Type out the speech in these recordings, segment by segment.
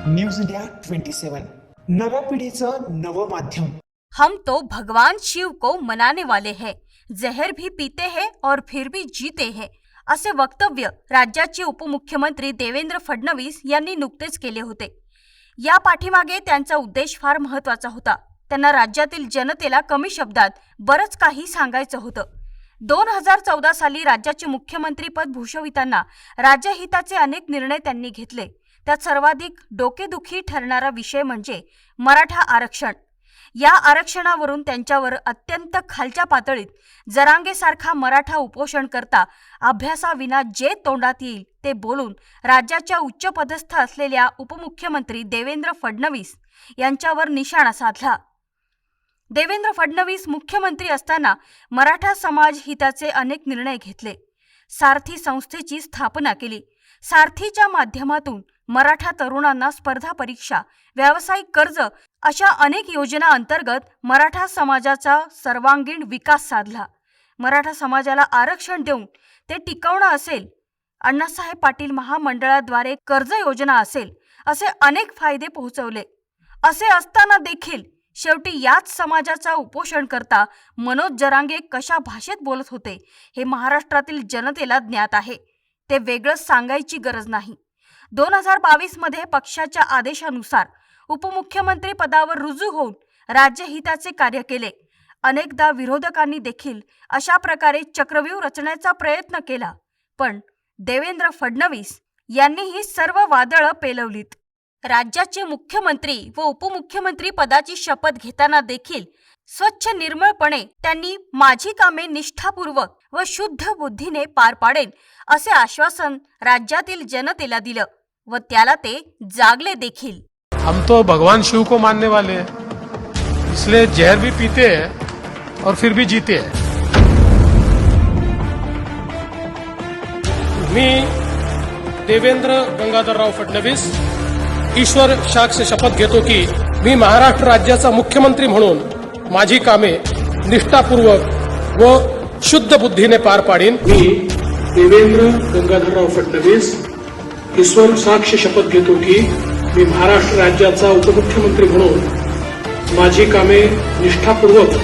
News India 27 नव्या पिढीचं नवं माध्यम। हम तो भगवान शिव को मनाने वाले हैं, जहर भी पीते हैं और फिर भी जीते हैं, असे वक्तव्य राज्याचे उपमुख्यमंत्री देवेंद्र फडणवीस यांनी नुकतेच केले होते। या पाठीमागे त्यांचा उद्देश फार महत्त्वाचा होता। त्यांना राज्यातील जनतेला कमी शब्दात बरंच काही सांगायचं होतं। 2014 साली राज्याचे मुख्यमंत्री पद भूषविताना राज्यहिताचे अनेक निर्णय त्यांनी घेतले। त्यात सर्वाधिक डोकेदुखी ठरणारा विषय म्हणजे मराठा आरक्षण। या आरक्षणावरून त्यांच्यावर अत्यंत खालच्या पातळीत जरांगेसारखा मराठा उपोषण करता अभ्यासाविना जे तोंडात येईल ते बोलून राज्याच्या उच्च पदस्थ असलेल्या उपमुख्यमंत्री देवेंद्र फडणवीस यांच्यावर निशाणा साधला। देवेंद्र फडणवीस मुख्यमंत्री असताना मराठा समाज हिताचे अनेक निर्णय घेतले। सारथी संस्थेची स्थापना केली। सारथीच्या माध्यमातून मराठा तरुणांना स्पर्धा परीक्षा, व्यावसायिक कर्ज अशा अनेक योजना अंतर्गत मराठा समाजाचा सर्वांगीण विकास साधला। मराठा समाजाला आरक्षण देऊन ते टिकवणं असेल, अण्णासाहेब पाटील महामंडळाद्वारे कर्ज योजना असेल, असे अनेक फायदे पोहोचवले। असे असताना देखील शेवटी याच समाजाचा उपोषण करता मनोज जरांगे कशा भाषेत बोलत होते हे महाराष्ट्रातील जनतेला ज्ञात आहे। ते वेगळं सांगायची गरज नाही। 2022 मध्ये पक्षाच्या आदेशानुसार उपमुख्यमंत्री पदावर रुजू होऊन राज्यहिताचे कार्य केले। अनेकदा विरोधकांनी देखील अशा प्रकारे चक्रव्यूह रचण्याचा प्रयत्न केला, पण देवेंद्र फडणवीस यांनी ही सर्व वादळं पेलवलीत। राज्याचे मुख्यमंत्री व उपमुख्यमंत्री पदाची शपथ घेताना देखील स्वच्छ निर्मळपणे त्यांनी माझी कामे निष्ठापूर्वक व शुद्ध बुद्धीने पार पाडेन असे आश्वासन राज्यातील जनतेला दिलं व त्याला ते जागले देखील। हम तो भगवान शिव को मानने वाले हैं, इसलिए जहर भी पीते हैं और फिर भी जीते हैं। मी देवेंद्र गंगाधरराव फडणवीस ईश्वर साक्ष शपथ घेतो की मी महाराष्ट्र राज्याचा मुख्यमंत्री म्हणून माझी कामे निष्ठापूर्वक व शुद्ध बुद्धीने पार पाडीन। मी देवेंद्र गंगाधरराव फडणवीस ईश्वर साक्ष शपथ घेतो की मी महाराष्ट्र राज्याचा उपमुख्यमंत्री म्हणून माझी कामे निष्ठापूर्वक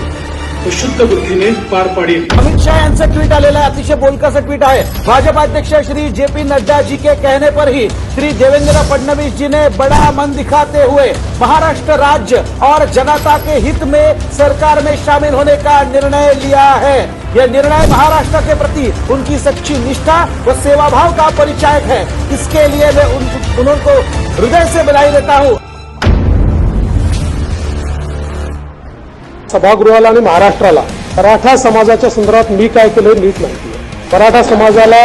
व शुद्ध बुद्धीने पार पाडीन। अमित शाह यांचं ट्वीट आलेलं आहे, अतिशय बोलकं ट्वीट आहे। भाजपा अध्यक्ष श्री जेपी नड्डा जी के कहने पर ही श्री देवेंद्र फडणवीस जी ने बड़ा मन दिखाते हुए महाराष्ट्र राज्य और जनता के हित में सरकार में शामिल होने का निर्णय लिया है। यह निर्णय महाराष्ट्र के प्रति उनकी सच्ची निष्ठा व सेवाभाव का परिचायक है। इसके लिए मैं उनको हृदय से बधाई देता हूँ। सभागृहाला आणि महाराष्ट्राला मराठा समाजाच्या संदर्भात मी काय केलं नीट माहिती आहे। मराठा समाजाला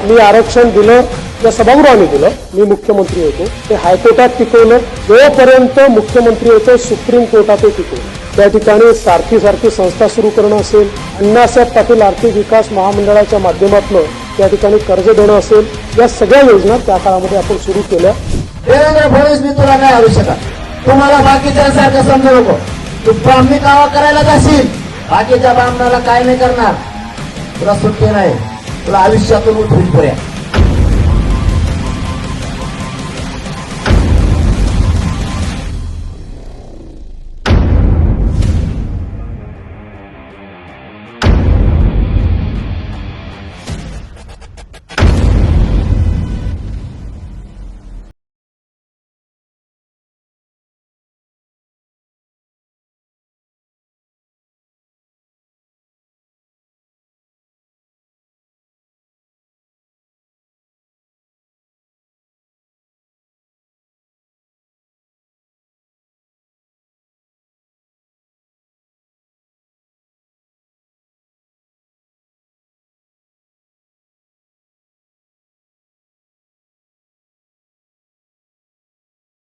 मी आरक्षण दिलं, या सभागृहाने दिलं, मी मुख्यमंत्री होतो, ते हायकोर्टात टिकवलं, जोपर्यंत मुख्यमंत्री होतो सुप्रीम कोर्टात टिकवलं। त्या ठिकाणी सारथी संस्था सुरू करणं असेल, अण्णासाहेब पाटील आर्थिक विकास महामंडळाच्या माध्यमातून त्या ठिकाणी कर्ज देणं असेल, या सगळ्या योजना त्या काळामध्ये आपण सुरू केल्या। देवेंद्र फडणवीस मी तुला नाही आवश्यक, तुम्हाला बाकीच्यांसारखं समजू नको। तू ब्राह्मणी कावा करायला जाशील, बाकीच्या ब्राह्मणाला काय नाही करणार, तुला सुट्टी नाही, तुला आयुष्यातून उठून पर्यंत